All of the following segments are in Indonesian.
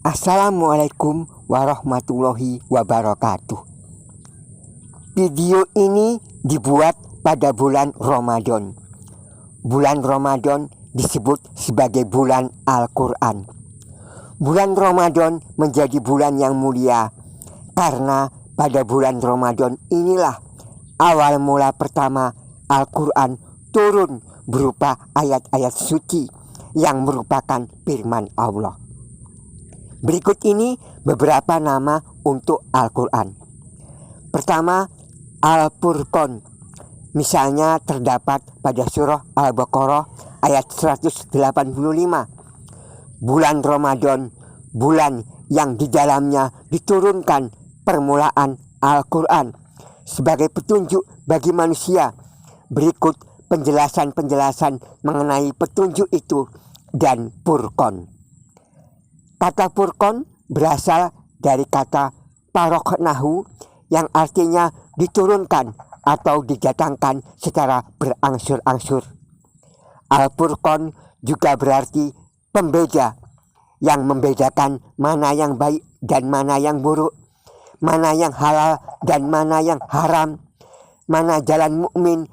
Assalamualaikum warahmatullahi wabarakatuh. Video ini dibuat pada bulan Ramadan. Bulan Ramadan disebut sebagai bulan Al-Quran. Bulan Ramadan menjadi bulan yang mulia karena pada bulan Ramadan inilah awal mula pertama Al-Quran turun berupa ayat-ayat suci yang merupakan firman Allah. Berikut ini beberapa nama untuk Al-Quran. Pertama, Al-Furqan. Misalnya terdapat pada surah Al-Baqarah ayat 185. Bulan Ramadan, bulan yang di dalamnya diturunkan permulaan Al-Quran sebagai petunjuk bagi manusia. Berikut penjelasan-penjelasan mengenai petunjuk itu dan Furqan. Kata Furqan berasal dari kata paroknahu yang artinya diturunkan atau didatangkan secara berangsur-angsur. Al-Furqan juga berarti pembeda yang membedakan mana yang baik dan mana yang buruk, mana yang halal dan mana yang haram, mana jalan mukmin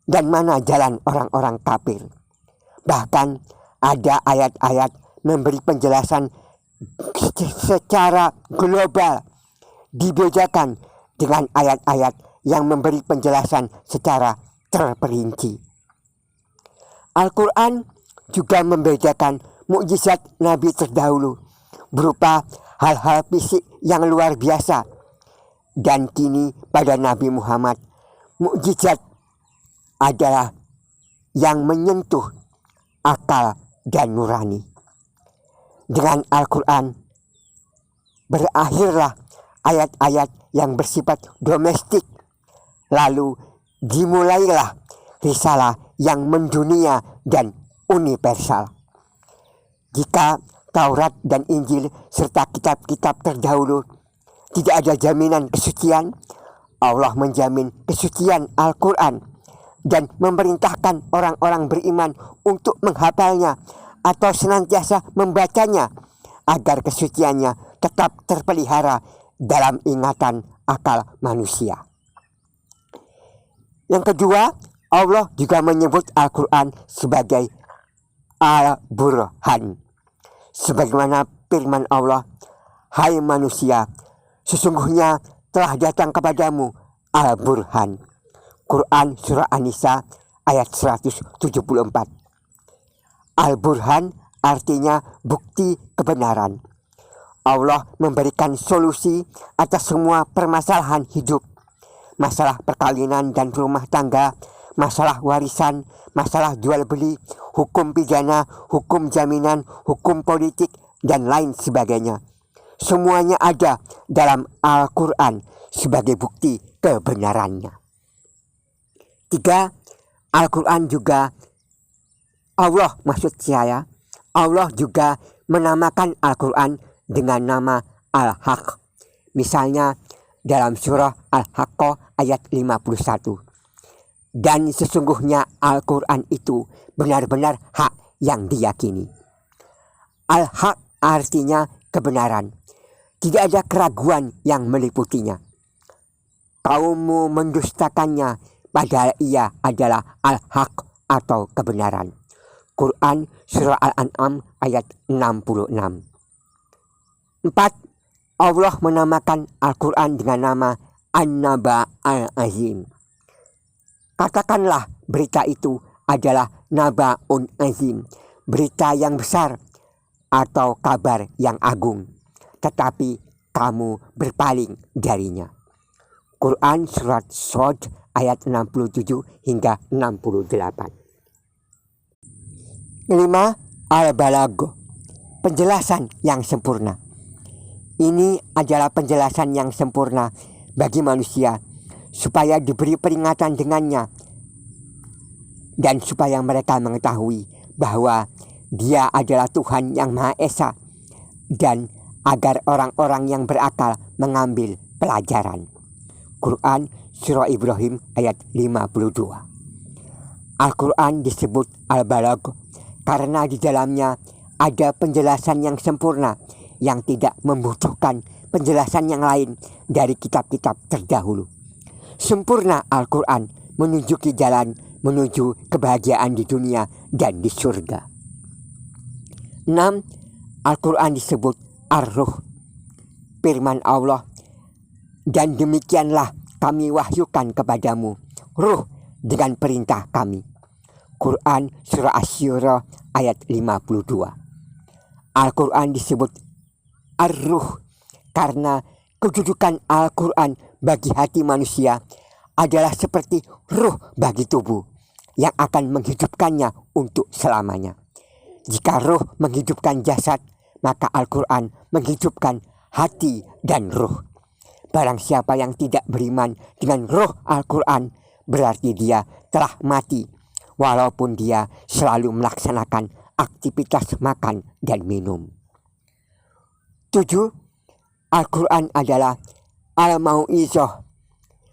dan mana jalan orang-orang kafir. Bahkan ada ayat-ayat memberi penjelasan secara global, dibedakan dengan ayat-ayat yang memberi penjelasan secara terperinci. Al-Quran juga membedakan mukjizat Nabi terdahulu berupa hal-hal fisik yang luar biasa, dan kini pada Nabi Muhammad mukjizat adalah yang menyentuh akal dan nurani. Dengan Al-Quran berakhirlah ayat-ayat yang bersifat domestik, lalu dimulailah risalah yang mendunia dan universal. Jika Taurat dan Injil serta kitab-kitab terdahulu tidak ada jaminan kesucian, Allah menjamin kesucian Al-Quran dan memerintahkan orang-orang beriman untuk menghafalnya atau senantiasa membacanya agar kesuciannya tetap terpelihara dalam ingatan akal manusia. Yang kedua, Allah juga menyebut Al-Quran sebagai Al-Burhan. Sebagaimana firman Allah, "Hai manusia, sesungguhnya telah datang kepadamu Al-Burhan." Quran Surah An-Nisa ayat 174. Al-Burhan artinya bukti kebenaran. Allah memberikan solusi atas semua permasalahan hidup. Masalah perkawinan dan rumah tangga, masalah warisan, masalah jual beli, hukum pidana, hukum jaminan, hukum politik, dan lain sebagainya. Semuanya ada dalam Al-Quran sebagai bukti kebenarannya. 3. Al-Quran juga Allah juga menamakan Al-Quran dengan nama Al-Haq. Misalnya dalam surah Al-Haqqah ayat 51. Dan sesungguhnya Al-Quran itu benar-benar hak yang diyakini. Al-Haq artinya kebenaran. Tidak ada keraguan yang meliputinya. Kaummu mendustakannya padahal ia adalah Al-Haq atau kebenaran. Quran Surah Al-An'am ayat 66. 4. Allah menamakan Al-Quran dengan nama An-Naba Al-Azim. Katakanlah berita itu adalah Naba'un Azim, berita yang besar atau kabar yang agung, tetapi kamu berpaling darinya. Quran Surat Shad ayat 67 hingga 68. 5. Al-Balagh, penjelasan yang sempurna. Ini adalah penjelasan yang sempurna bagi manusia supaya diberi peringatan dengannya dan supaya mereka mengetahui bahwa Dia adalah Tuhan yang Maha Esa, dan agar orang-orang yang berakal mengambil pelajaran. Quran Surah Ibrahim ayat 52. Al-Quran disebut Al-Balagh karena di dalamnya ada penjelasan yang sempurna yang tidak membutuhkan penjelasan yang lain dari kitab-kitab terdahulu. Sempurna Al-Quran menunjuki jalan menuju kebahagiaan di dunia dan di surga. 6. Al-Quran disebut Ar-Ruh, firman Allah, dan demikianlah kami wahyukan kepadamu ruh dengan perintah kami. Quran Surah Asy-Syura ayat 52. Al-Quran disebut Ar-Ruh karena kedudukan Al-Quran bagi hati manusia adalah seperti ruh bagi tubuh yang akan menghidupkannya untuk selamanya. Jika ruh menghidupkan jasad, maka Al-Quran menghidupkan hati dan ruh. Barang siapa yang tidak beriman dengan ruh Al-Quran, berarti dia telah mati, walaupun dia selalu melaksanakan aktivitas makan dan minum. 7. Al-Quran adalah Al-Mau'izah,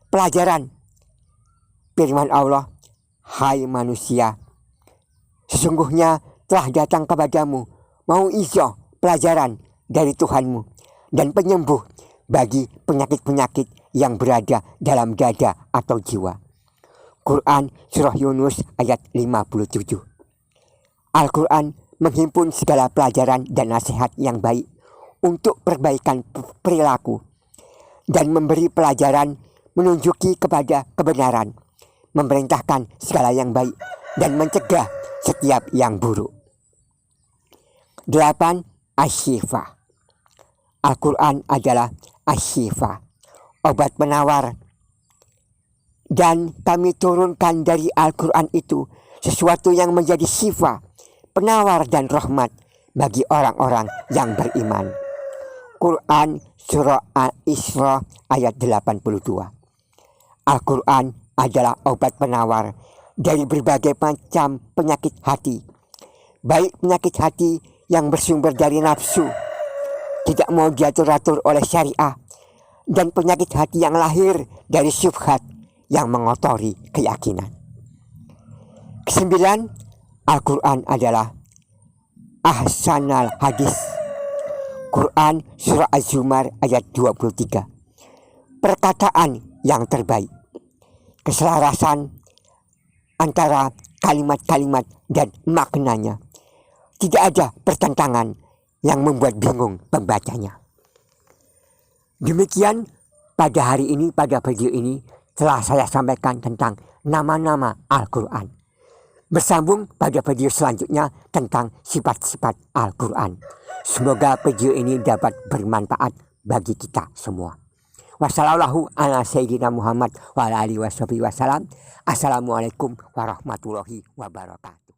pelajaran. Firman Allah, hai manusia, sesungguhnya telah datang kepadamu Mau'izah, pelajaran dari Tuhanmu, dan penyembuh bagi penyakit-penyakit yang berada dalam dada atau jiwa. Quran Surah Yunus ayat 57. Al-Quran menghimpun segala pelajaran dan nasihat yang baik untuk perbaikan perilaku dan memberi pelajaran menunjuki kepada kebenaran, memerintahkan segala yang baik dan mencegah setiap yang buruk. 8. Asy-Syifa. Al-Quran adalah Asy-Syifa, obat penawar, dan kami turunkan dari Al-Quran itu sesuatu yang menjadi syifa, penawar dan rahmat bagi orang-orang yang beriman. Quran Surah Al-Isra ayat 82. Al-Quran adalah obat penawar dari berbagai macam penyakit hati, baik penyakit hati yang bersumber dari nafsu, tidak mau diatur-atur oleh syariah, dan penyakit hati yang lahir dari syubhat yang mengotori keyakinan. 9. Al-Quran adalah Ahsanal Hadis. Quran Surah Az-Zumar ayat 23. Perkataan yang terbaik, keselarasan antara kalimat-kalimat dan maknanya. Tidak ada pertentangan yang membuat bingung pembacanya. Demikian pada hari ini, pada video ini telah saya sampaikan tentang nama-nama Al-Quran. Bersambung pada video selanjutnya tentang sifat-sifat Al-Quran. Semoga video ini dapat bermanfaat bagi kita semua. Wassalamualaikum warahmatullahi wabarakatuh. Assalamualaikum warahmatullahi wabarakatuh.